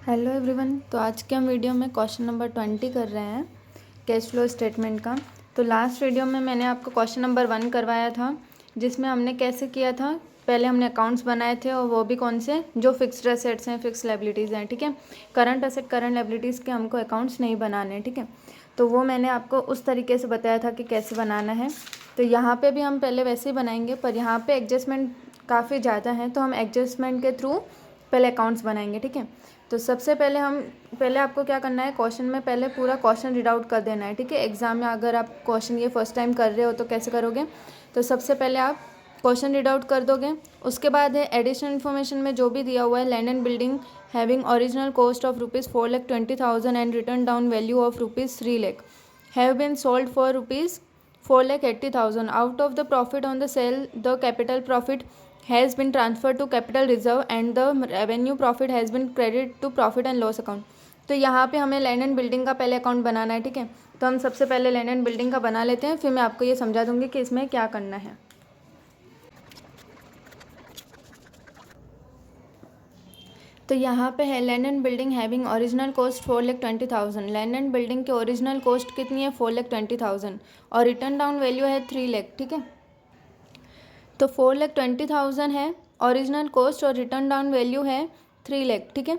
Hello everyone. तो आज के हम वीडियो में क्वेश्चन नंबर 20 कर रहे हैं कैश फ्लो स्टेटमेंट का। तो लास्ट वीडियो में मैंने आपको क्वेश्चन नंबर 1 करवाया था, जिसमें हमने कैसे किया था। पहले हमने अकाउंट्स बनाए थे, और वो भी कौन से, जो फिक्स्ड एसेट्स हैं, फिक्स लायबिलिटीज़ हैं, ठीक है। करंट एसेट करंट लायबिलिटीज़ के हमको अकाउंट्स नहीं बनाने हैं, ठीक है। तो वो मैंने आपको उस तरीके से बताया था कि कैसे बनाना है। तो यहाँ पर भी हम पहले वैसे ही बनाएंगे, पर यहाँ पर एडजस्टमेंट काफ़ी ज़्यादा है, तो हम एडजस्टमेंट के थ्रू पहले अकाउंट्स बनाएंगे, ठीक है। तो सबसे पहले आपको क्या करना है, क्वेश्चन में पहले पूरा क्वेश्चन रीड आउट कर देना है, ठीक है। एग्जाम में अगर आप क्वेश्चन ये फर्स्ट टाइम कर रहे हो तो कैसे करोगे, तो सबसे पहले आप क्वेश्चन रीड आउट कर दोगे। उसके बाद है एडिशनल इन्फॉर्मेशन में जो भी दिया हुआ है, land and building having original cost of ₹4,20,000 and return down value of ₹3 lakh have been sold for ₹4,80,000 out of the profit on the sale the capital profit has been transferred to capital reserve and the revenue profit has been credited to profit and loss account। तो यहाँ पे हमें land and building का पहले account बनाना है, ठीक है। तो हम सबसे पहले लैंड एंड बिल्डिंग का बना लेते हैं, फिर मैं आपको ये समझा दूंगी कि इसमें क्या करना है। तो यहाँ पे है land and building having original cost 4,20,000। Land and building की ओरिजिनल कॉस्ट कितनी है, 4,20,000, और रिटर्न डाउन वैल्यू है 3 लाख, ठीक है। तो 4,20,000 है ओरिजिनल कॉस्ट, और रिटर्न डाउन वैल्यू है 3 लाख, ठीक है।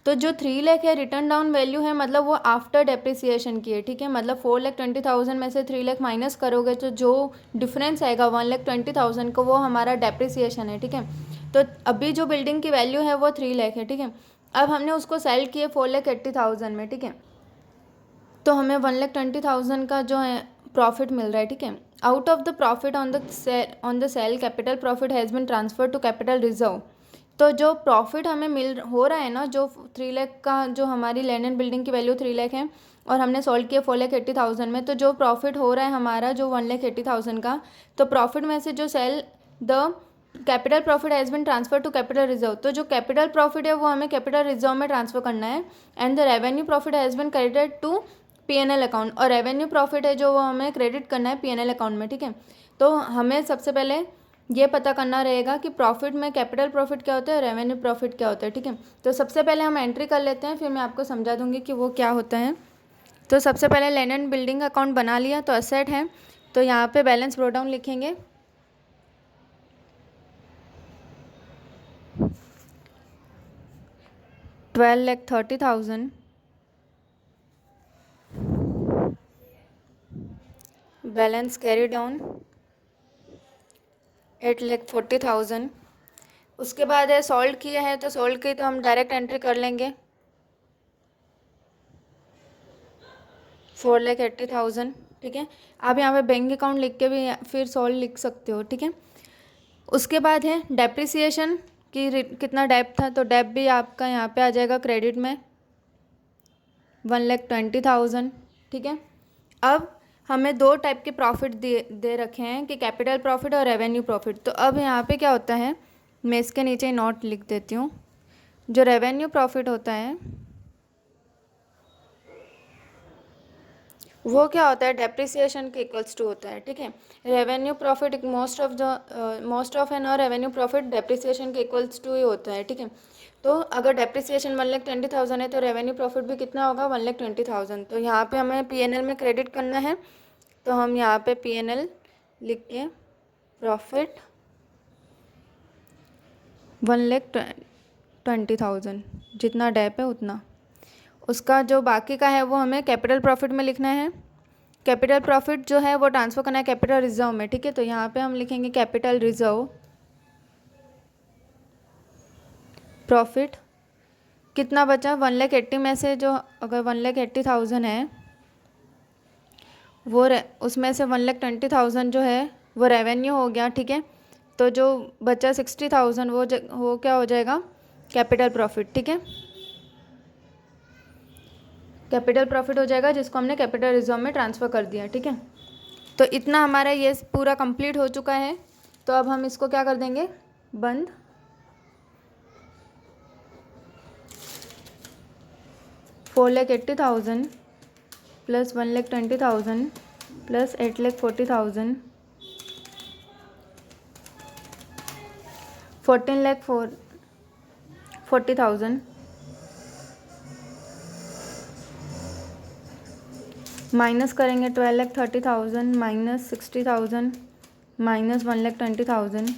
तो जो 3 लाख है रिटर्न डाउन वैल्यू है, मतलब वो आफ्टर डेप्रिसिएशन की है, ठीक है। मतलब 4,20,000 में से 3 लाख माइनस करोगे तो जो डिफरेंस आएगा 1,20,000 को, वो हमारा डेप्रिसिएशन है, ठीक है। तो अभी जो बिल्डिंग की वैल्यू है वो 3 लाख है, ठीक है। अब हमने उसको सेल किए 4,80,000 में, ठीक है। तो हमें 1,20,000 का जो है प्रॉफिट मिल रहा है, ठीक है। Out of the profit on the sale capital profit has been transfer to capital reserve. तो जो प्रॉफिट हमें हो रहा है ना, जो 3 लाख का, जो हमारी लैंड एंड बिल्डिंग की वैल्यू 3 लाख है और हमने सोल्ड किया 4,80,000 में, तो जो प्रॉफिट हो रहा है हमारा जो 1,80,000 का, तो प्रॉफिट में से जो sale the capital profit has been transfer to capital reserve, तो जो कैपिटल प्रॉफिट है वो हमें कैपिटल रिजर्व में ट्रांसफर करना है। And the revenue profit has been credited to PNL account, और रेवेन्यू प्रॉफिट है जो वो हमें क्रेडिट करना है पीएनएल अकाउंट में, ठीक है। तो हमें सबसे पहले ये पता करना रहेगा कि प्रॉफिट में कैपिटल प्रॉफिट क्या होता है, रेवेन्यू प्रॉफिट क्या होता है, ठीक है। तो सबसे पहले हम एंट्री कर लेते हैं, फिर मैं आपको समझा दूंगी कि वो क्या होता है। तो सबसे पहले लैंड एंड बिल्डिंग अकाउंट बना लिया, तो असेट है, तो यहाँ पे बैलेंस ब्रो डाउन लिखेंगे। $12,30,000 बैलेंस कैरी डाउन 8,40,000। उसके बाद है सोल्ड किया है, तो सोल्ड की तो हम डायरेक्ट एंट्री कर लेंगे 4,80,000, ठीक है। आप यहाँ पे बैंक अकाउंट लिख के भी फिर सोल्ड लिख सकते हो, ठीक है। उसके बाद है डेप्रिसिएशन की, कितना डेप था, तो डेप भी आपका यहाँ पे आ जाएगा क्रेडिट में 1,20,000, ठीक है। अब हमें दो टाइप के प्रॉफिट दे रखे हैं कि कैपिटल प्रॉफिट और रेवेन्यू प्रॉफिट। तो अब यहाँ पे क्या होता है, मैं इसके नीचे नोट लिख देती हूँ। जो रेवेन्यू प्रॉफिट होता है वो क्या होता है, डेप्रिसिएशन के इक्वल्स टू होता है, ठीक है। Revenue profit most of an और रेवेन्यू प्रॉफिट डेप्रिसिएशन के इक्वल्स टू ही होता है, ठीक है। तो अगर डेप्रिसिएशन 1,20,000 है तो रेवेन्यू प्रॉफिट भी कितना होगा, 1,20,000। तो यहाँ पे हमें पीएनएल में क्रेडिट करना है, तो हम यहाँ पे पीएनएल लिख के प्रॉफिट 1,20,000, जितना डेप है उतना। उसका जो बाकी का है वो हमें कैपिटल प्रॉफिट में लिखना है। कैपिटल प्रॉफिट जो है वो ट्रांसफ़र करना है कैपिटल रिजर्व में, ठीक है। तो यहाँ पे हम लिखेंगे कैपिटल रिजर्व प्रॉफिट। कितना बचा, 1,80,000 में से जो, अगर 1,80,000 है वो उसमें से 1,20,000 जो है वो रेवेन्यू हो गया, ठीक है। तो जो बचा 60,000 वो क्या हो जाएगा, कैपिटल प्रॉफिट, ठीक है। कैपिटल प्रॉफिट हो जाएगा जिसको हमने कैपिटल रिजर्व में ट्रांसफ़र कर दिया, ठीक है। तो इतना हमारा ये पूरा कंप्लीट हो चुका है। तो अब हम इसको क्या कर देंगे, बंद। $4,80,000 प्लस 1,20,000 प्लस 8,40,000 14,40,000 माइनस करेंगे 12,30,000 माइनस 60,000 माइनस 1,20,000।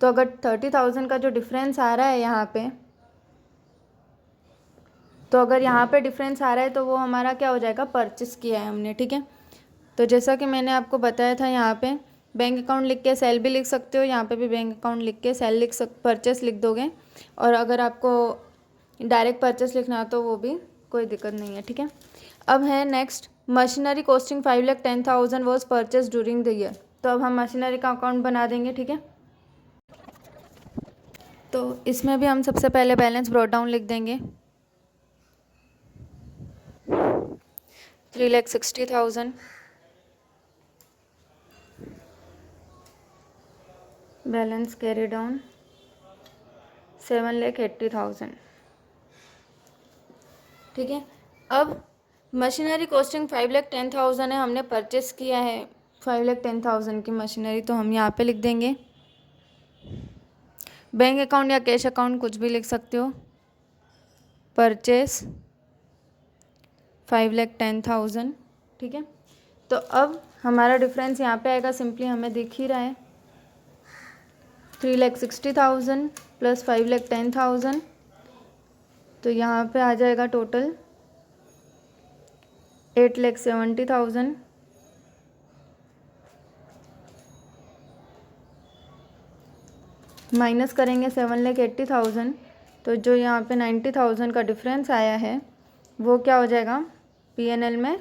तो अगर 30,000 का जो डिफरेंस आ रहा है यहाँ पे, तो अगर यहाँ पे डिफरेंस आ रहा है तो वो हमारा क्या हो जाएगा, परचेस किया है हमने, ठीक है। तो जैसा कि मैंने आपको बताया था, यहाँ पे बैंक अकाउंट लिख के सेल भी लिख सकते हो, यहाँ पे भी बैंक अकाउंट लिख के सेल परचेस लिख दोगे। और अगर आपको डायरेक्ट परचेस लिखना हो तो वो भी कोई दिक्कत नहीं है, ठीक है। अब है next, machinery costing 5,10,000 was purchase during the year. तो अब हम मशीनरी का अकाउंट बना देंगे, ठीक है। तो इसमें भी हम सबसे पहले बैलेंस ब्रॉट डाउन लिख देंगे, 3,60,000 बैलेंस कैरी डाउन 7,80,000, ठीक है। अब मशीनरी कॉस्टिंग 5,10,000 है, हमने परचेस किया है 5,10,000 की मशीनरी, तो हम यहाँ पे लिख देंगे। बैंक अकाउंट या कैश अकाउंट कुछ भी लिख सकते हो, परचेस 5,10,000, ठीक है। तो अब हमारा डिफरेंस यहाँ पे आएगा, सिंपली हमें दिख ही रहा है, 3,60,000 प्लस 5,10,000, तो यहाँ पे आ जाएगा टोटल 8,70,000 माइनस करेंगे 7,80,000, तो जो यहाँ पे 90,000 का डिफरेंस आया है वो क्या हो जाएगा, P&L में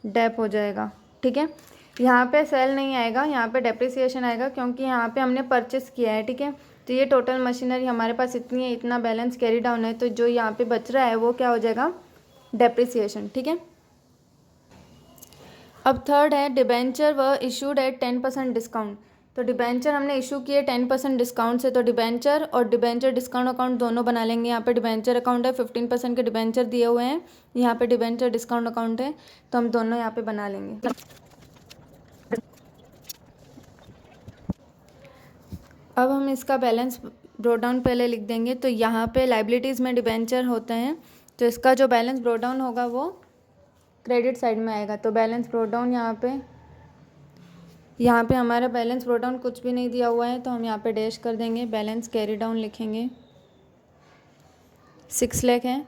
डेप हो जाएगा, ठीक है। यहाँ पे सेल नहीं आएगा, यहाँ पे डेप्रिसिएशन आएगा, क्योंकि यहाँ पे हमने परचेस किया है, ठीक है। तो ये टोटल मशीनरी हमारे पास इतनी है, इतना बैलेंस कैरी डाउन है, तो जो यहाँ पे बच रहा है वो क्या हो जाएगा, डेप्रिसिएशन, ठीक है। अब थर्ड है, डिबेंचर व इशूड एट 10% डिस्काउंट। तो डिबेंचर हमने इशू किए 10% डिस्काउंट से, तो डिबेंचर और डिबेंचर डिस्काउंट अकाउंट दोनों बना लेंगे। यहाँ पे डिबेंचर अकाउंट है, 15% के डिबेंचर दिए हुए हैं, यहाँ पे डिबेंचर डिस्काउंट अकाउंट है, तो हम दोनों यहाँ पे बना लेंगे। अब हम इसका बैलेंस ब्रोड डाउन पहले लिख देंगे। तो यहाँ पे लाइबिलिटीज़ में डिबेंचर होते हैं, तो इसका जो बैलेंस ब्रोड डाउन होगा वो क्रेडिट साइड में आएगा। तो बैलेंस ब्रोड डाउन यहाँ पे हमारा बैलेंस ब्रोड डाउन कुछ भी नहीं दिया हुआ है, तो हम यहाँ पे डैश कर देंगे, बैलेंस कैरी डाउन लिखेंगे, 6 लाख है।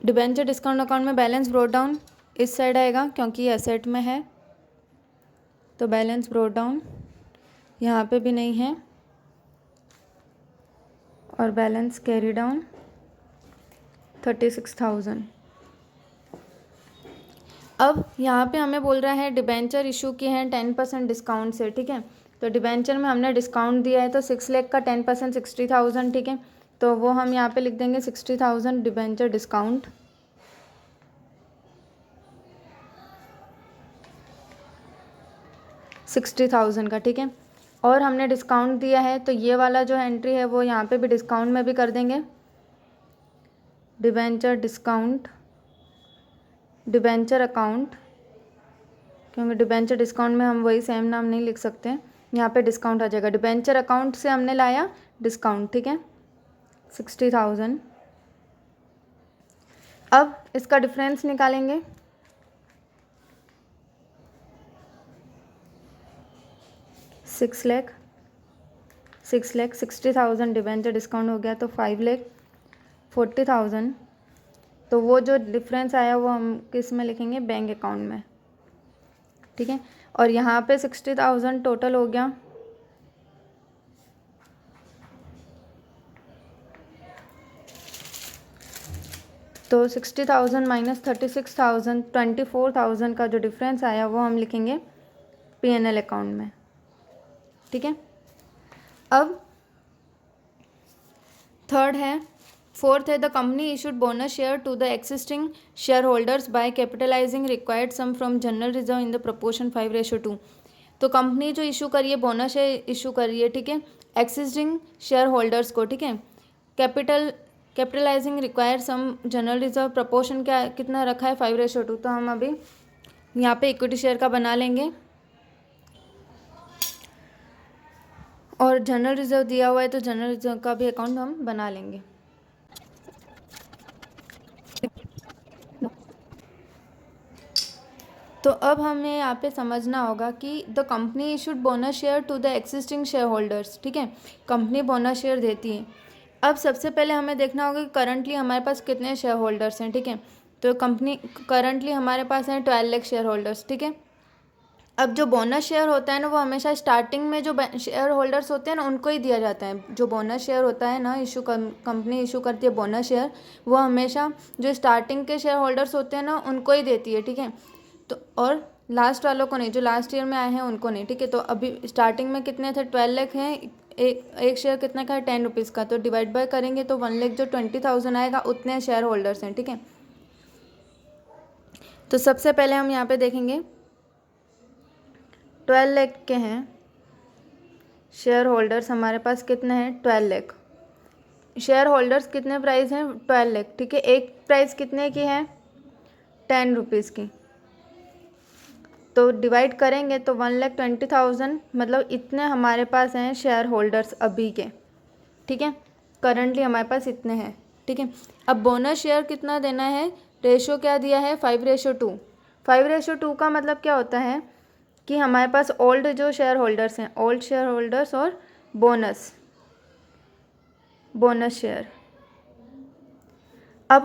डिबेंचर डिस्काउंट अकाउंट में बैलेंस ब्रोड डाउन इस साइड आएगा, क्योंकि ये एसेट में है, तो बैलेंस ब्रोड डाउन यहाँ पे भी नहीं है, और बैलेंस कैरी डाउन 36,000। अब यहाँ पे हमें बोल रहा है डिबेंचर इशू किए हैं 10% डिस्काउंट से, ठीक है। तो डिबेंचर में हमने डिस्काउंट दिया है, तो 6 लाख का 10% 60,000, ठीक है। तो वो हम यहाँ पे लिख देंगे 60,000 डिबेंचर डिस्काउंट, $60,000 का, ठीक है। और हमने डिस्काउंट दिया है, तो ये वाला जो एंट्री है वो यहाँ पे भी डिस्काउंट में भी कर देंगे, डिबेंचर डिस्काउंट डिबेंचर अकाउंट, क्योंकि डिबेंचर डिस्काउंट में हम वही सेम नाम नहीं लिख सकते, यहाँ पे डिस्काउंट आ जाएगा। डिबेंचर अकाउंट से हमने लाया डिस्काउंट, ठीक है, 60,000। अब इसका डिफरेंस निकालेंगे, सिक्स लाख 60,000 डिबेंचर डिस्काउंट हो गया, तो 5,40,000। तो वो जो डिफरेंस आया वो हम किस में लिखेंगे, बैंक अकाउंट में, ठीक है। और यहाँ पे 60,000 टोटल हो गया, तो 60,000 माइनस 36,000, 24,000 का जो डिफरेंस आया वो हम लिखेंगे P&L अकाउंट में, ठीक है। अब फोर्थ है the company issued bonus share to the existing share holders by capitalizing required sum from general reserve in the proportion 5:2। तो कंपनी जो इशू करी है, बोनस शेयर इशू करी है, ठीक है, एक्सिस्टिंग शेयर होल्डर्स को, ठीक है। Capitalizing require sum general reserve proportion क्या कितना रखा है, 5:2। तो हम अभी यहाँ पे इक्विटी शेयर का बना लेंगे, और जनरल रिजर्व दिया हुआ है तो जनरल रिजर्व का भी अकाउंट हम बना लेंगे। तो अब हमें यहाँ पे समझना होगा कि the company issued bonus share to the existing share holders, ठीक है, कंपनी बोनस शेयर देती है। अब सबसे पहले हमें देखना होगा कि करंटली हमारे पास कितने शेयर होल्डर्स हैं, ठीक है। तो कंपनी करंटली हमारे पास हैं 12 लाख शेयर होल्डर्स, ठीक है। अब जो बोनस शेयर होता है ना, वो हमेशा स्टार्टिंग में जो शेयर होल्डर्स होते हैं ना, उनको ही दिया जाता है। जो बोनस शेयर होता है ना, कंपनी इशू करती है बोनस शेयर, वो हमेशा जो स्टार्टिंग के शेयर होल्डर्स होते हैं ना, उनको ही देती है, ठीक है। तो और लास्ट वालों को नहीं, जो लास्ट ईयर में आए हैं उनको नहीं, ठीक है। तो अभी स्टार्टिंग में कितने थे, 12 लाख हैं। एक शेयर कितना का है, 10 रुपीज़ का। तो डिवाइड बाय करेंगे तो 1 लाख जो 20,000 आएगा, उतने शेयर होल्डर्स हैं, ठीक है। तो सबसे पहले हम यहाँ पे देखेंगे 12 लाख के हैं शेयर होल्डर्स, हमारे पास कितने हैं, 12 लाख शेयर होल्डर्स। कितने प्राइस हैं, 12 लाख, ठीक है। एक प्राइस कितने की है, 10 रुपीज़ की। तो डिवाइड करेंगे तो 1,20,000, मतलब इतने हमारे पास हैं शेयर होल्डर्स अभी के, ठीक है। करंटली हमारे पास इतने हैं, ठीक है। अब बोनस शेयर कितना देना है, रेशो क्या दिया है, 5:2। 5:2 का मतलब क्या होता है कि हमारे पास ओल्ड जो शेयर होल्डर्स हैं, ओल्ड शेयर होल्डर्स और बोनस शेयर। अब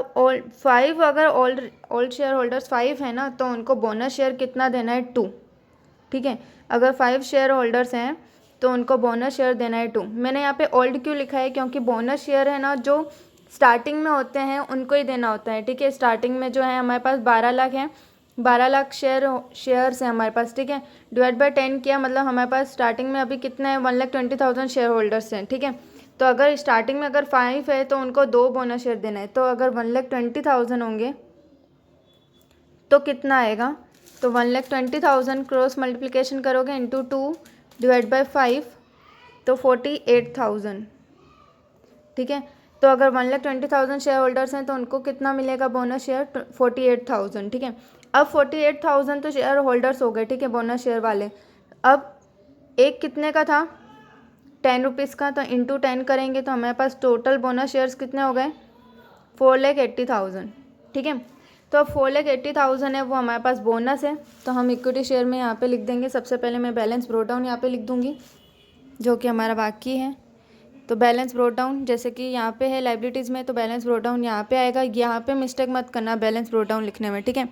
अगर ओल्ड शेयर होल्डर्स 5 है ना, तो उनको बोनस शेयर कितना देना है, 2, ठीक है। अगर 5 शेयर होल्डर्स हैं तो उनको बोनस शेयर देना है 2। मैंने यहाँ पे ओल्ड क्यों लिखा है, क्योंकि बोनस शेयर है ना, जो स्टार्टिंग में होते हैं उनको ही देना होता है, ठीक है। स्टार्टिंग में जो है हमारे पास 12 लाख हैं, 12 लाख शेयर्स हैं हमारे पास, ठीक है। डिवाइड बाय 10 किया, मतलब हमारे पास स्टार्टिंग में अभी कितना है, 1,20,000 शेयर होल्डर्स हैं, ठीक है। तो अगर स्टार्टिंग में अगर 5 है तो उनको 2 बोनस शेयर देना है। तो अगर 1,20,000 होंगे तो कितना आएगा, तो 1,20,000 क्रॉस मल्टीप्लिकेशन करोगे इंटू 2 डिवाइड बाय 5, तो 48,000, ठीक है। तो अगर 1,20,000 शेयर होल्डर्स हैं तो उनको कितना मिलेगा बोनस शेयर, 48,000, ठीक है। अब 48,000 तो शेयर होल्डर्स हो गए, ठीक है, बोनस शेयर वाले। अब एक कितने का था, 10 रुपीज़ का, तो इंटू 10 करेंगे तो हमारे पास टोटल बोनस शेयर्स कितने हो गए, 4,80,000, ठीक है। तो अब 4,80,000 है, वो हमारे पास बोनस है। तो हम इक्विटी शेयर में यहाँ पे लिख देंगे। सबसे पहले मैं बैलेंस ब्रोट डाउन यहाँ पे लिख दूँगी, जो कि हमारा बाकी है। तो बैलेंस ब्रोट डाउन, जैसे कि यहाँ पे है लाइबिलिटीज़ में, तो बैलेंस ब्रोट डाउन यहाँ पे आएगा। यहाँ पे मिस्टेक मत करना बैलेंस ब्रोट डाउन लिखने में, ठीक है।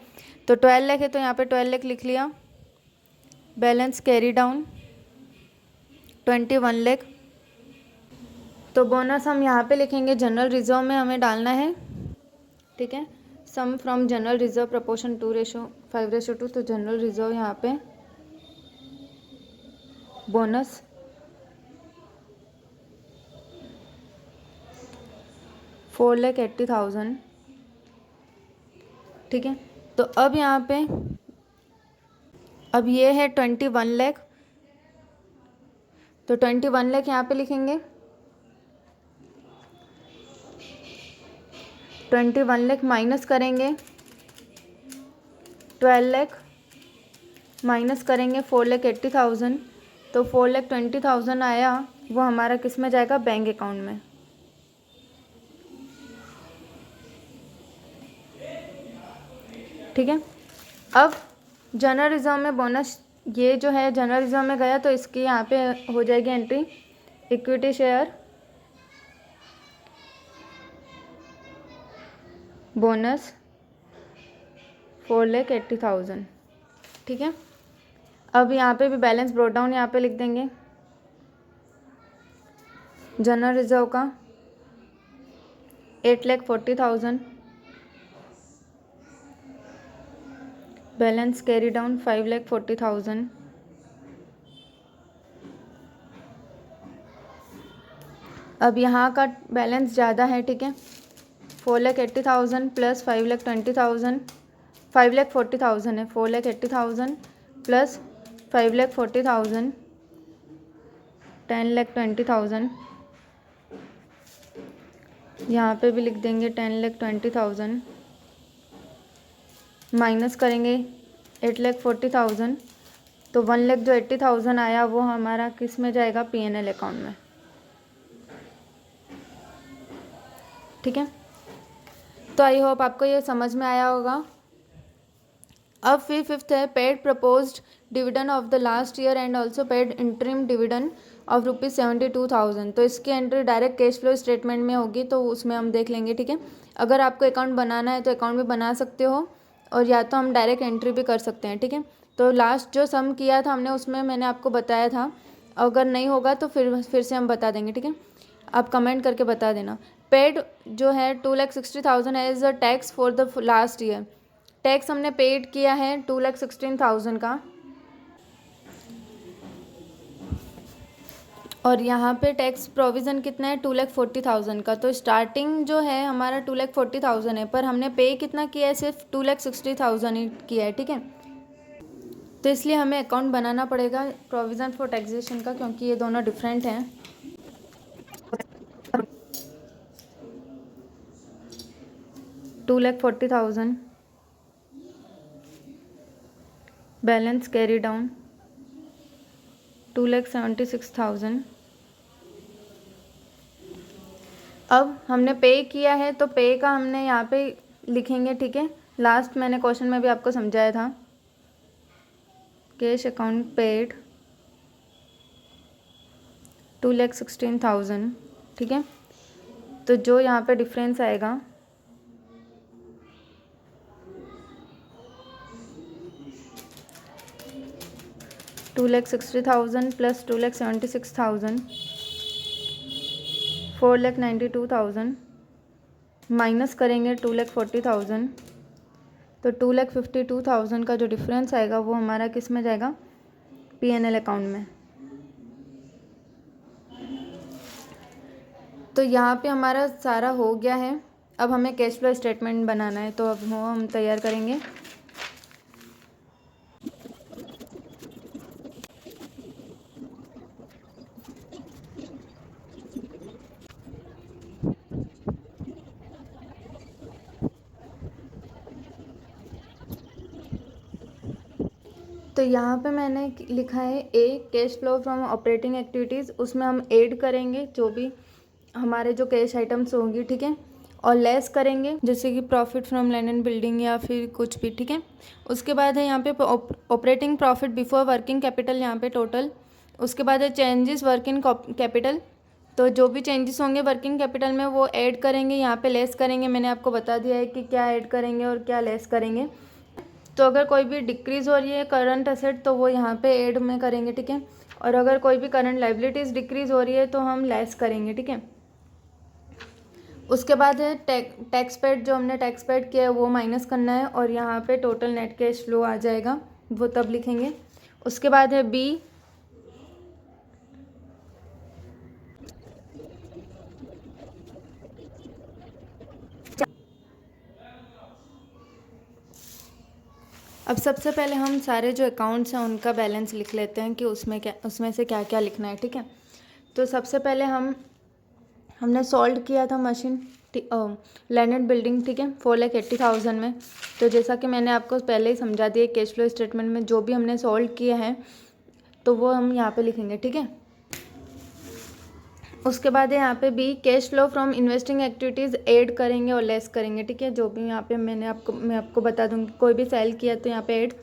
तो 12 लाख है तो यहाँ पे 12 लाख लिख लिया। Balance carry down 21 lakh. तो बोनस हम यहाँ पे लिखेंगे, जनरल रिजर्व में हमें डालना है, ठीक है। सम फ्रॉम जनरल रिजर्व प्रपोर्शन 5:2। तो जनरल रिजर्व यहाँ पे बोनस 4,80,000, ठीक है। तो अब यहाँ पे अब ये है 21 लाख। तो 21 लाख यहाँ पे लिखेंगे। 21 लाख माइनस करेंगे 12 लाख, माइनस करेंगे 4,80,000। तो 4,20,000 आया, वो हमारा किस में जाएगा, बैंक अकाउंट में, ठीक है। अब जनरल रिजर्व में बोनस, ये जो है जनरल रिजर्व में गया, तो इसकी यहाँ पे हो जाएगी एंट्री, इक्विटी शेयर बोनस 4,80,000, ठीक है। अब यहाँ पे भी बैलेंस ब्रोट डाउन यहाँ पे लिख देंगे। जनरल रिजर्व का 8,40,000, बैलेंस कैरी डाउन 5,40,000, अब यहाँ का बैलेंस ज़्यादा है, ठीक है। 4,80,000 प्लस 5,20,000, 5,40,000 है, 4,80,000 प्लस 5,40,000, 10,20,000। यहाँ पे भी लिख देंगे 10,20,000, माइनस करेंगे 8,40,000। तो 1 लाख जो 80,000 आया, वो हमारा किस में जाएगा, P&L अकाउंट में, ठीक है। तो आई होप आपको ये समझ में आया होगा। अब फिर फिफ्थ है paid proposed dividend of the last year and also paid interim dividend of ₹72,000। तो इसकी entry direct cash flow statement में होगी, तो उसमें हम देख लेंगे, ठीक है। अगर आपको अकाउंट बनाना है तो अकाउंट भी बना सकते हो, और या तो हम डायरेक्ट एंट्री भी कर सकते हैं, ठीक है। तो लास्ट जो सम किया था हमने उसमें मैंने आपको बताया था, अगर नहीं होगा तो फिर से हम बता देंगे, ठीक है। आप कमेंट करके बता देना। पेड जो है 2,60,000 as a tax for the last year. Tax हमने पेड किया है 2,16,000 का, और यहाँ पे टैक्स प्रोविज़न कितना है 2,40,000 का। तो स्टार्टिंग जो है हमारा 2,40,000 है, पर हमने पे कितना किया है, सिर्फ 2,60,000 ही किया है, ठीक है। तो इसलिए हमें अकाउंट बनाना पड़ेगा प्रोविज़न फॉर टैक्सेशन का, क्योंकि ये दोनों डिफरेंट हैं। $2,40,000 बैलेंस कैरी डाउन 2,76,000। अब हमने पे किया है तो पे का हमने यहाँ पे लिखेंगे, ठीक है। लास्ट मैंने क्वेश्चन में भी आपको समझाया था, कैश अकाउंट पेड 2,16,000, ठीक है। तो जो यहाँ पे डिफरेंस आएगा $2,60,000 प्लस 2,76,000 4,92,000 माइनस करेंगे 2,40,000, तो 2,52,000 का जो डिफरेंस आएगा वो हमारा किस में जाएगा, P&L अकाउंट में। तो यहाँ पे हमारा सारा हो गया है। अब हमें कैश फ्लो स्टेटमेंट बनाना है, तो अब वो हम तैयार करेंगे। तो यहाँ पे मैंने लिखा है A cash flow from operating activities, उसमें हम ऐड करेंगे जो भी हमारे जो कैश आइटम्स होंगी, ठीक है, और लेस करेंगे जैसे कि profit from land and building या फिर कुछ भी, ठीक है। उसके बाद है यहाँ पे operating profit before working capital, यहाँ पे टोटल। उसके बाद है चेंजेस वर्किंग कैपिटल, तो जो भी चेंजेस होंगे वर्किंग कैपिटल में वो ऐड करेंगे, यहाँ पे लेस करेंगे। मैंने आपको बता दिया है कि क्या ऐड करेंगे और क्या लेस करेंगे। तो अगर कोई भी डिक्रीज़ हो रही है करंट एसेट तो वो यहाँ पे ऐड में करेंगे, ठीक है। और अगर कोई भी करंट लाइबिलिटीज़ डिक्रीज़ हो रही है तो हम लेस करेंगे, ठीक है। उसके बाद है टैक्स पेड, जो हमने टैक्स पेड किया है वो माइनस करना है, और यहाँ पे टोटल नेट कैश फ्लो आ जाएगा, वो तब लिखेंगे। उसके बाद है बी, अब सबसे पहले हम सारे जो अकाउंट्स हैं उनका बैलेंस लिख लेते हैं कि उसमें से क्या क्या लिखना है, ठीक है। तो सबसे पहले हमने सोल्ड किया था मशीन लैंड एंड बिल्डिंग, ठीक है, 4,80,000 में। तो जैसा कि मैंने आपको पहले ही समझा दिया कैश फ्लो स्टेटमेंट में जो भी हमने सोल्ड किया है तो वो हम यहाँ पे लिखेंगे, ठीक है। उसके बाद है यहाँ पे भी cash flow from investing activities add करेंगे और लेस करेंगे, ठीक है। जो भी यहाँ पे मैं आपको बता दूँगी, कोई भी सेल किया तो यहाँ पे ऐड,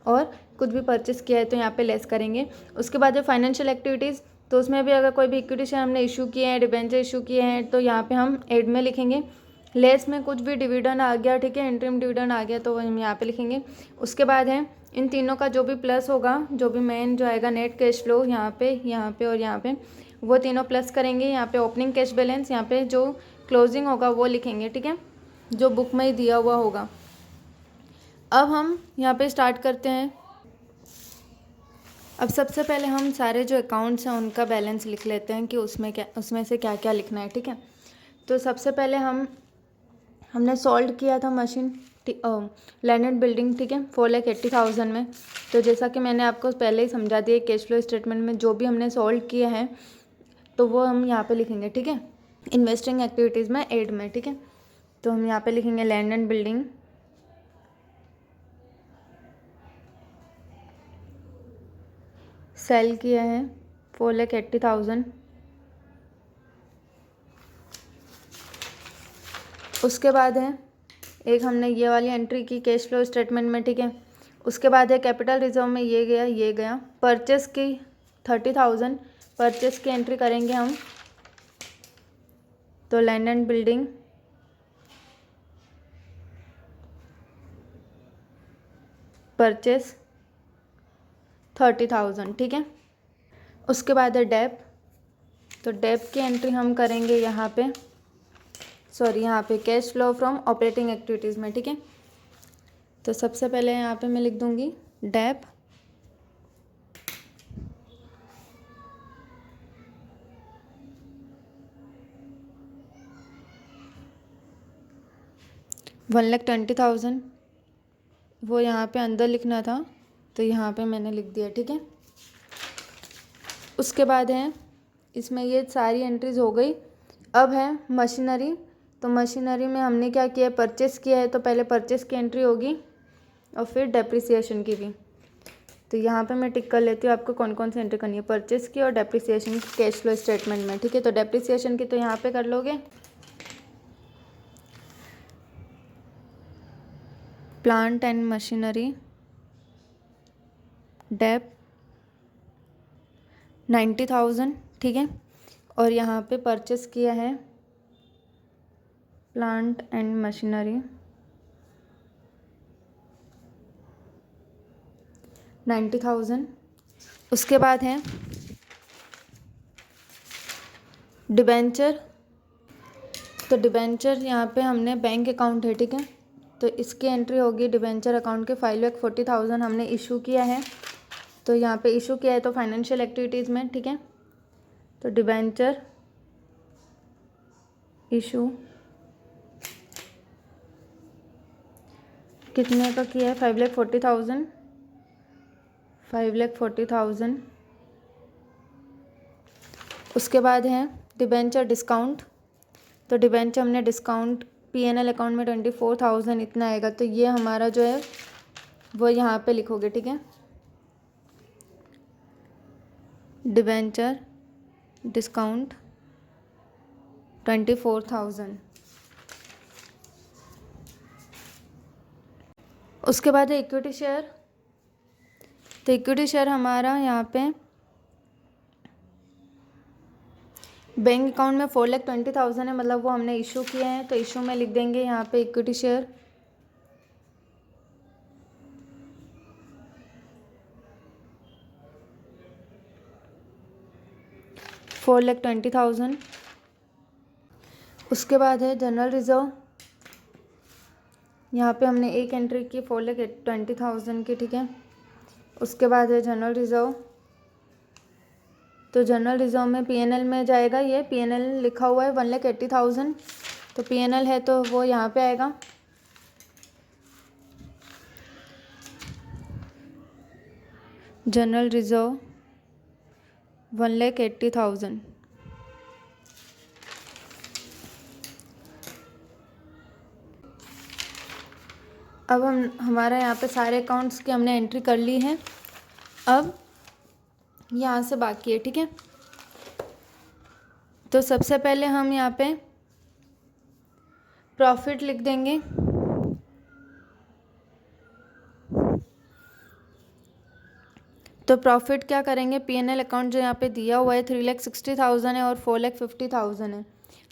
और कुछ भी परचेस किया है तो यहाँ पे लेस करेंगे। उसके बाद है फाइनेंशियल एक्टिविटीज़, तो उसमें भी अगर कोई भी इक्विटी शेयर हमने इशू किए हैं, डिबेंचर इशू किए हैं तो यहाँ पे हम ऐड में लिखेंगे। लेस में कुछ भी डिविडेंड आ गया, ठीक है, इंटरिम डिविडेंड आ गया तो हम यहाँ पे लिखेंगे। उसके बाद है इन तीनों का जो भी प्लस होगा, जो भी मेन जो आएगा नेट कैश फ्लो यहाँ पे और यहाँ पे, वो तीनों प्लस करेंगे। यहाँ पे ओपनिंग कैश बैलेंस, यहाँ पे जो क्लोजिंग होगा वो लिखेंगे, ठीक है, जो बुक में ही दिया हुआ होगा। अब हम यहाँ पे स्टार्ट करते हैं। अब सबसे पहले हम सारे जो अकाउंट्स हैं उनका बैलेंस लिख लेते हैं कि उसमें से क्या क्या लिखना है, ठीक है। तो सबसे पहले हमने सोल्ड किया था मशीन लैंड एंड बिल्डिंग, ठीक है, 4,80,000 में। तो जैसा कि मैंने आपको पहले ही समझा दिया कैश फ्लो स्टेटमेंट में जो भी हमने सोल्ड किया है तो वो हम यहाँ पे लिखेंगे, ठीक है, इन्वेस्टिंग एक्टिविटीज़ में ऐड में, ठीक है। तो हम यहाँ पे लिखेंगे लैंड एंड बिल्डिंग सेल किया है 4,80,000। उसके बाद है एक हमने ये वाली एंट्री की कैश फ्लो स्टेटमेंट में, ठीक है, उसके बाद है कैपिटल रिजर्व में ये गया। परचेस की 30,000 परचेस की एंट्री करेंगे हम, तो लैंड एंड बिल्डिंग परचेस 30,000, ठीक है। उसके बाद है डेप, तो डेप की एंट्री हम करेंगे यहाँ पे cash flow from operating activities में, ठीक है। तो सबसे पहले यहाँ पे मैं लिख दूँगी डेप, $1,20,000 वो यहाँ पे अंदर लिखना था, तो यहाँ पे मैंने लिख दिया, ठीक है। उसके बाद है इसमें ये सारी एंट्रीज हो गई। अब है मशीनरी, तो मशीनरी में हमने क्या किया है, परचेस किया है, तो पहले परचेस की एंट्री होगी और फिर डेप्रिसिएशन की भी। तो यहाँ पे मैं टिक कर लेती हूँ आपको कौन कौन सी एंट्री करनी है, परचेस की और डेप्रिसिएशन की कैश फ्लो स्टेटमेंट में, ठीक है। तो डेप्रिसिएशन की तो यहाँ पे कर लोगे, प्लांट एंड मशीनरी डेप 90,000, ठीक है। और यहाँ पे परचेस किया है प्लांट एंड मशीनरी 90,000। उसके बाद है डिबेंचर, तो डिबेंचर यहाँ पे हमने बैंक अकाउंट है, ठीक है। तो इसकी एंट्री होगी डिबेंचर अकाउंट के 5,40,000 हमने इशू किया है, तो यहाँ पे इशू किया है तो फाइनेंशियल एक्टिविटीज़ में, ठीक है। तो डिबेंचर इशू कितने का किया है, 5,40,000। उसके बाद है डिबेंचर डिस्काउंट, तो डिबेंचर हमने डिस्काउंट P&L अकाउंट में 24,000 इतना आएगा, तो ये हमारा जो है वो यहाँ पे लिखोगे, ठीक है। Debenture discount 24,000। उसके बाद है इक्विटी शेयर, तो इक्विटी शेयर हमारा यहाँ पे बैंक अकाउंट में 4,20,000 है, मतलब वो हमने इशू किए हैं, तो इशू में लिख देंगे यहाँ पे इक्विटी शेयर 4,20,000। उसके बाद है जनरल रिजर्व, यहाँ पे हमने एक एंट्री की 4,20,000 की, ठीक है। उसके बाद है जनरल रिजर्व, तो जनरल रिजर्व में P&L में जाएगा, ये P&L लिखा हुआ है 1,80,000, तो P&L है तो वो यहाँ पे आएगा। General reserve 1,80,000। अब हमारा यहाँ पे सारे अकाउंट्स की हमने एंट्री कर ली है, अब यहाँ से बाकी है, ठीक है। तो सबसे पहले हम यहाँ पे प्रॉफिट लिख देंगे, तो प्रॉफिट क्या करेंगे, P&L अकाउंट जो यहाँ पे दिया हुआ है 3,60,000 है और 4,50,000 है,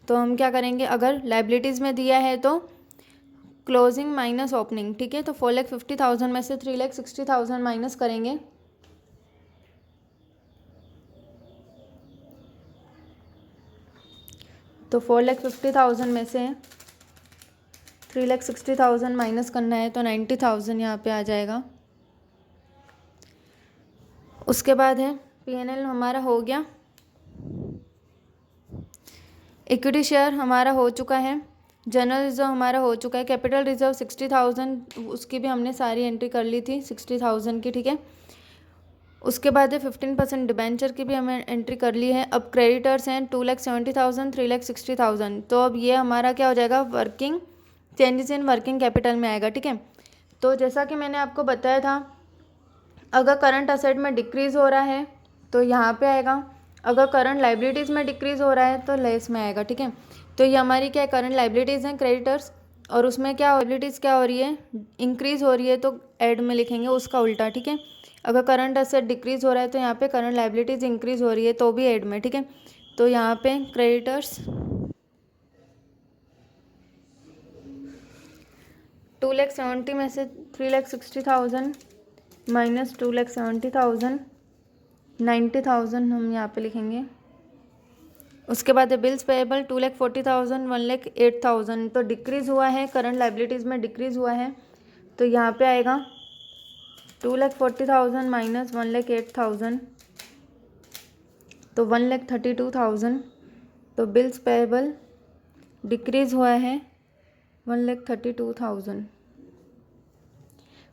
तो हम क्या करेंगे, अगर लाइबिलिटीज़ में दिया है तो क्लोजिंग माइनस ओपनिंग, ठीक है। तो 4,50,000 में से 3,60,000 माइनस करेंगे, तो 4,50,000 में से 3,60,000 माइनस करना है, तो 90,000 यहाँ पे आ जाएगा। उसके बाद है P&L हमारा हो गया, इक्विटी शेयर हमारा हो चुका है, जनरल रिजर्व हमारा हो चुका है, कैपिटल रिजर्व 60,000 उसकी भी हमने सारी एंट्री कर ली थी 60,000 की, ठीक है। उसके बाद है 15% डिबेंचर की भी हमें एंट्री कर ली है। अब क्रेडिटर्स हैं 2,70,000, 3,60,000, तो अब ये हमारा क्या हो जाएगा, working changes in working capital में आएगा, ठीक है। तो जैसा कि मैंने आपको बताया था, अगर करंट असेट में डिक्रीज़ हो रहा है तो यहाँ पे आएगा, अगर करंट लाइबिलिटीज़ में डिक्रीज़ हो रहा है तो लेस में आएगा, ठीक है। तो ये हमारी क्या है, करंट लाइबिलिटीज़ हैं क्रेडिटर्स, और उसमें क्या लायबिलिटीज़ क्या हो रही है, इंक्रीज़ हो रही है, तो ऐड में लिखेंगे उसका उल्टा, ठीक है। अगर करंट एसेट डिक्रीज़ हो रहा है तो यहाँ पे करंट लायबिलिटीज़ इंक्रीज़ हो रही है तो भी ऐड में, ठीक है। तो यहाँ पे क्रेडिटर्स 2,70,000 में से 3,60,000 माइनस 2,70,000 90,000 हम यहाँ पे लिखेंगे। उसके बाद है बिल्स पेएबल 2,40,000 1,08,000, तो डिक्रीज़ हुआ है, करंट लायबिलिटीज़ में डिक्रीज़ हुआ है, तो यहाँ पे आएगा 2,40,000 माइनस 1,08,000, तो 1,32,000। तो बिल्स पेएबल डिक्रीज़ हुआ है 1,32,000।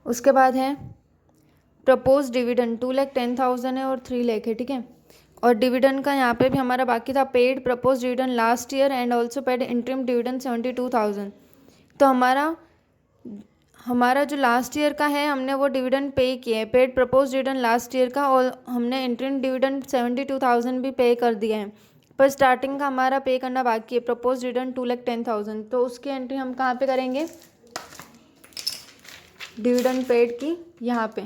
उसके बाद है प्रपोज डिविडेंड 2,10,000 है और 3 लाख है, ठीक है। और डिविडेंड का यहाँ पे भी हमारा बाकी था paid propose dividend last year and also paid interim dividend 72,000। तो हमारा जो लास्ट ईयर का है हमने वो डिविडेंड पे किया है, paid propose dividend last year का, और हमने इंटरिम डिविडेंड 72,000 भी पे कर दिया है, पर स्टार्टिंग का हमारा पे करना बाकी है प्रपोज डिविडेंड 2,10,000। तो उसकी एंट्री हम कहाँ पे करेंगे, डिविडेंड पेड की यहाँ पे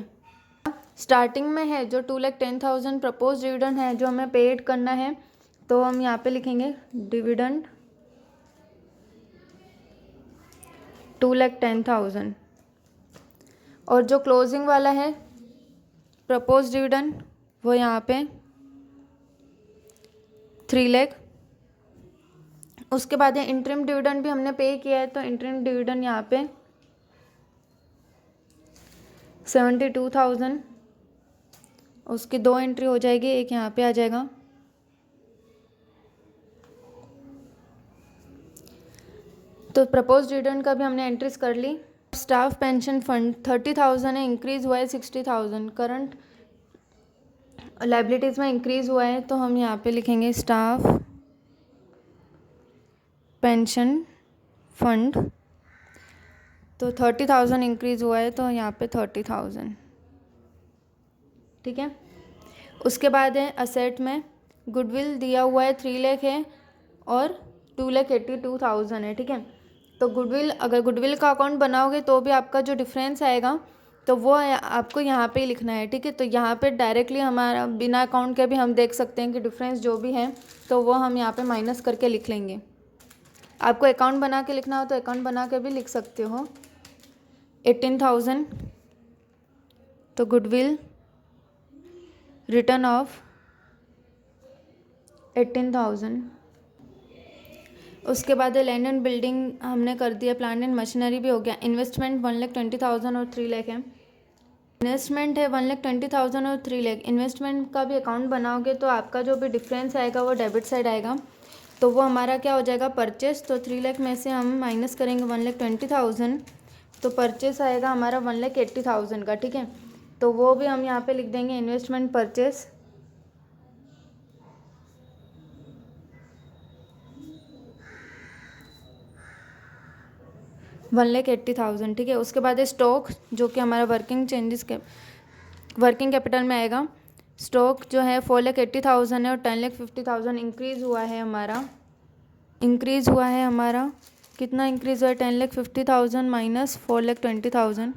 स्टार्टिंग में है जो 2,10,000 प्रपोज डिविडेंड है जो हमें पेड करना है, तो हम यहाँ पे लिखेंगे डिविडेंड 2,10,000। और जो क्लोजिंग वाला है प्रपोज डिविडेंड वो यहाँ पे 3 लाख। उसके बाद है इंटरिम डिविडेंड भी हमने पे किया है, तो इंटरिम डिविडेंड यहाँ पे 72,000, उसकी 2 एंट्री हो जाएगी, एक यहाँ पे आ जाएगा। तो प्रपोज डिविडेंड का भी हमने एंट्रीज कर ली। स्टाफ पेंशन फंड 30,000 है, इंक्रीज हुआ है 60,000, करंट लायबिलिटीज़ में इंक्रीज हुआ है, तो हम यहाँ पे लिखेंगे स्टाफ पेंशन फंड, तो 30,000 इंक्रीज हुआ है, तो यहाँ पे 30,000, ठीक है। उसके बाद है असेट में गुडविल दिया हुआ है 3 लाख है और 2,82,000 है, ठीक है। तो गुडविल, अगर गुडविल का अकाउंट बनाओगे तो भी आपका जो डिफरेंस आएगा तो वो आपको यहाँ पे ही लिखना है, ठीक है। तो यहाँ पे डायरेक्टली हमारा बिना अकाउंट के भी हम देख सकते हैं कि डिफरेंस जो भी है तो वो हम यहाँ पे माइनस करके लिख लेंगे। आपको अकाउंट बना के लिखना हो तो अकाउंट बना के भी लिख सकते हो। 18,000, तो गुडविल रिटर्न ऑफ 18,000। उसके बाद लैंड एंड बिल्डिंग हमने कर दिया, प्लांट एंड मशीनरी भी हो गया। इन्वेस्टमेंट 1,20,000 और 3 लाख है। इन्वेस्टमेंट है 1,20,000 और 3 लाख। इन्वेस्टमेंट का भी अकाउंट बनाओगे तो आपका जो भी डिफरेंस आएगा वो डेबिट साइड आएगा, तो वो हमारा क्या हो जाएगा परचेस। तो 3 लाख में से हम माइनस करेंगे 1,20,000, तो परचेस आएगा हमारा 1,80,000 का, ठीक है। तो वो भी हम यहाँ पे लिख देंगे इन्वेस्टमेंट परचेस 1,80,000, ठीक है। उसके बाद है स्टॉक, जो कि हमारा वर्किंग कैपिटल में आएगा। स्टॉक जो है 4,80,000 है और 10,50,000 इंक्रीज़ हुआ है हमारा। कितना इंक्रीज़ हुआ है, 10,50,000 माइनस 4,20,000,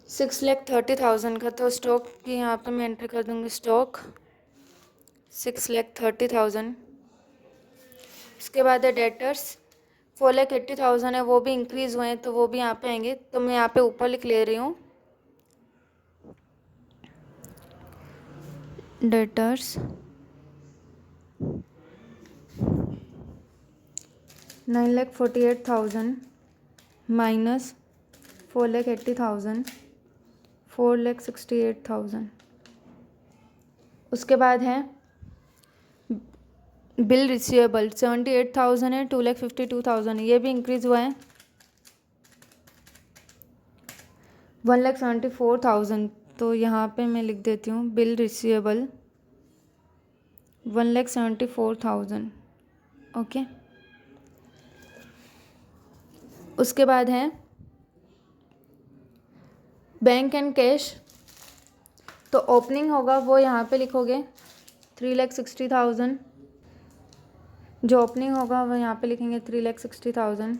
6,30,000 का। तो स्टॉक की यहाँ पे मैं एंट्री कर दूँगी, स्टॉक 6,30,000। उसके बाद है डेटर्स 4,80,000 है, वो भी इंक्रीज़ हुए हैं तो वो भी यहाँ पे आएंगे, तो मैं यहाँ पे ऊपर लिख ले रही हूँ डेटर्स 9,48,000 माइनस 4,80,000 4,68,000। उसके बाद है बिल रिसीवेबल 78,000 है, 2,52,000 ये भी इंक्रीज़ हुआ है 1,74,000। तो यहाँ पे मैं लिख देती हूँ बिल रिसीवेबल 1,74,000, ओके। उसके बाद है बैंक एंड कैश, तो ओपनिंग होगा वो यहाँ पे लिखोगे 3,60,000, जो ओपनिंग होगा वो यहाँ पे लिखेंगे 3,60,000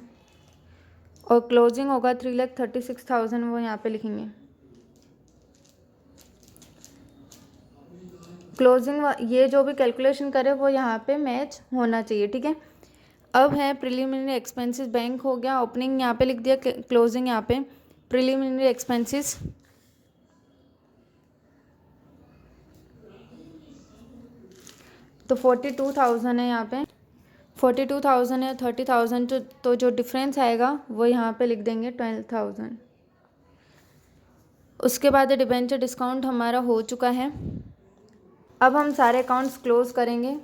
और क्लोजिंग होगा 3,36,000 वो यहाँ पे लिखेंगे। क्लोजिंग ये जो भी कैलकुलेशन करे वो यहाँ पे मैच होना चाहिए, ठीक है। अब है प्रिलिमिनरी एक्सपेंसेस। बैंक हो गया, ओपनिंग यहाँ पे लिख दिया, क्लोजिंग यहाँ पे। प्रिलिमिनरी एक्सपेंसेस तो 42,000 है यहाँ पे, 42,000 है, 30,000 तो जो डिफरेंस आएगा वो यहाँ पे लिख देंगे 12,000। उसके बाद डिबेंचर डिस्काउंट हमारा हो चुका है। अब हम सारे अकाउंट्स क्लोज करेंगे।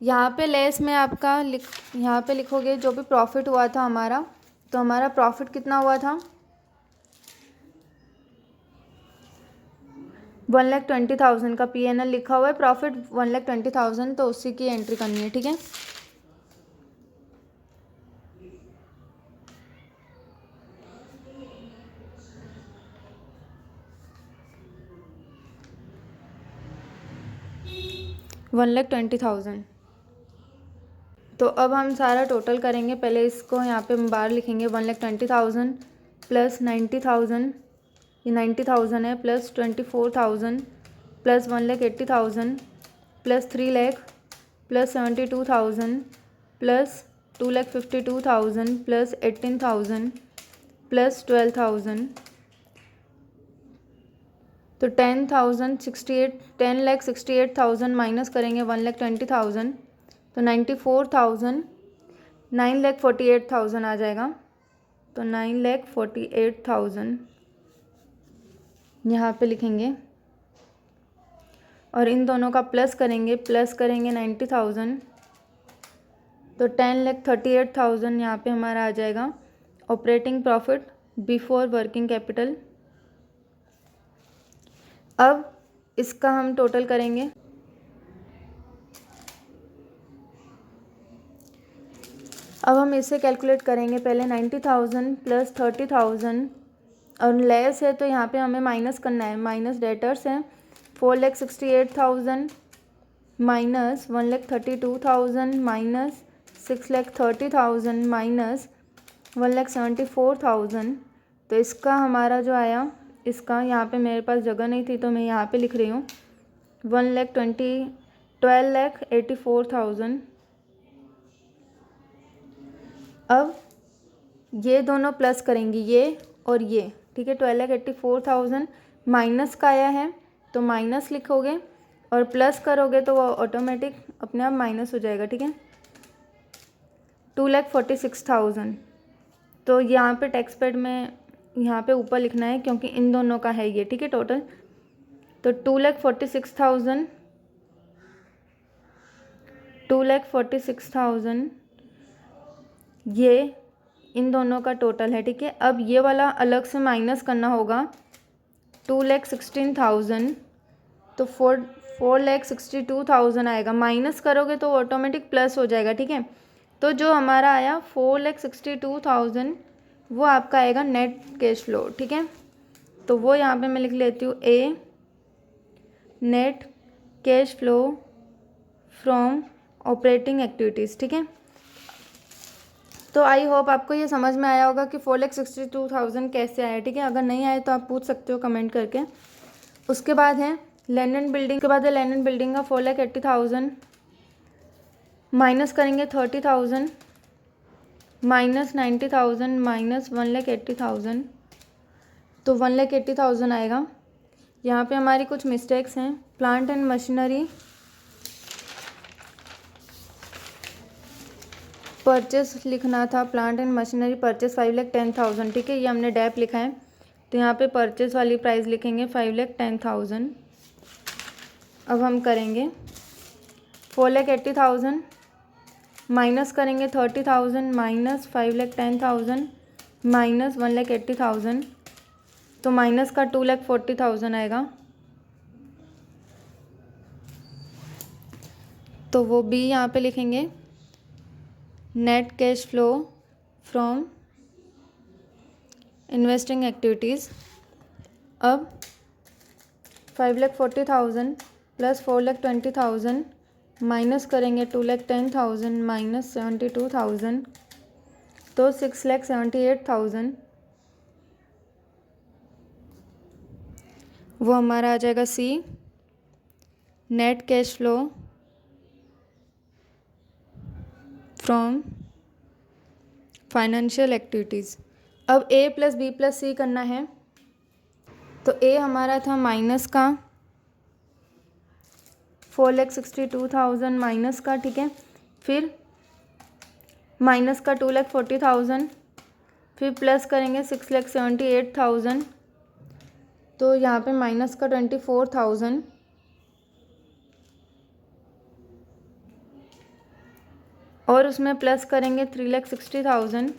यहाँ पे लेस में आपका यहाँ पे लिखोगे जो भी प्रॉफिट हुआ था हमारा, तो हमारा प्रॉफिट कितना हुआ था 1,20,000 का P&L लिखा हुआ है, प्रॉफिट 1,20,000, तो उसी की एंट्री करनी है, ठीक है। $1,20,000। तो अब हम सारा टोटल करेंगे। पहले इसको यहाँ पे हम बाहर लिखेंगे 1,20,000 प्लस 90,000, ये 90,000 है, plus 24,000 plus 1,80,000 plus 3 lakh plus 72,000 plus 2,52,000 plus 18,000 plus 12,000, तो 10,68,000 माइनस करेंगे 1,20,000 तो 94,000, 9,48,000 आ जाएगा। तो 9,48,000 यहाँ पे लिखेंगे और इन दोनों का प्लस करेंगे 90,000, तो 10,38,000 यहाँ पे हमारा आ जाएगा operating profit before working capital. अब इसका हम टोटल करेंगे। अब हम इसे कैलकुलेट करेंगे। पहले 90,000 प्लस 30,000 और लेस है तो यहाँ पे हमें माइनस करना है। माइनस डेटर्स है 4,68,000 माइनस 1,32,000 माइनस 6,30,000 माइनस 1,74,000। तो इसका हमारा जो आया, इसका यहाँ पे मेरे पास जगह नहीं थी तो मैं यहाँ पे लिख रही हूँ 12,84,000। अब ये दोनों प्लस करेंगे, ये और ये, ठीक है। 12,84,000 माइनस का आया है तो माइनस लिखोगे और प्लस करोगे तो वो ऑटोमेटिक अपने आप माइनस हो जाएगा, ठीक है। 2,46,000 तो यहाँ पे टैक्स पेड में यहाँ पे ऊपर लिखना है क्योंकि इन दोनों का है ये, ठीक है, टोटल। तो 2,46,000 ये इन दोनों का टोटल है, ठीक है। अब ये वाला अलग से माइनस करना होगा 2,16,000, तो 4,62,000 आएगा। माइनस करोगे तो ऑटोमेटिक प्लस हो जाएगा, ठीक है। तो जो हमारा आया 4,62,000 वो आपका आएगा नेट कैश फ्लो, ठीक है। तो वो यहाँ पे मैं लिख लेती हूँ A net cash flow from operating activities, ठीक है। तो आई होप आपको ये समझ में आया होगा कि 4,62,000 कैसे आया, ठीक है। अगर नहीं आए तो आप पूछ सकते हो कमेंट करके। उसके बाद है लैंड एंड बिल्डिंग, के बाद है लैंड एंड बिल्डिंग का 4,80,000 माइनस करेंगे 30,000 माइनस 90,000 माइनस 1,80,000, तो 1,80,000 आएगा। यहाँ पे हमारी कुछ मिस्टेक्स हैं। प्लांट एंड मशीनरी परचेस लिखना था, प्लांट एंड मशीनरी परचेस 5,10,000, ठीक है। ये हमने डैप लिखा है तो यहाँ पे परचेस वाली प्राइस लिखेंगे 5,10,000। अब हम करेंगे 4,80,000 माइनस करेंगे 30,000 माइनस 5,10,000 माइनस 1,80,000, तो माइनस का 2,40,000 आएगा। तो वो बी यहाँ पे लिखेंगे net cash flow from investing activities. अब 5,40,000 प्लस 4,20,000 माइनस करेंगे 2,10,000 माइनस 72,000 तो 6,78,000 वो हमारा आ जाएगा C net cash flow from financial activities. अब A plus B plus C करना है। तो ए हमारा था माइनस का 4,62,000 माइनस का, ठीक है। फिर माइनस का 2,40,000, फिर प्लस करेंगे 6,78,000 तो यहाँ पे माइनस का 24,000 और उसमें प्लस करेंगे 3,60,000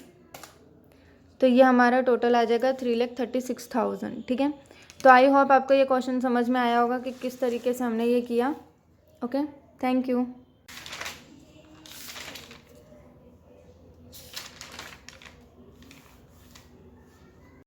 तो ये हमारा टोटल आ जाएगा 3,36,000, ठीक है। तो आई होप आपको ये क्वेश्चन समझ में आया होगा कि किस तरीके से हमने ये किया। Okay, thank you.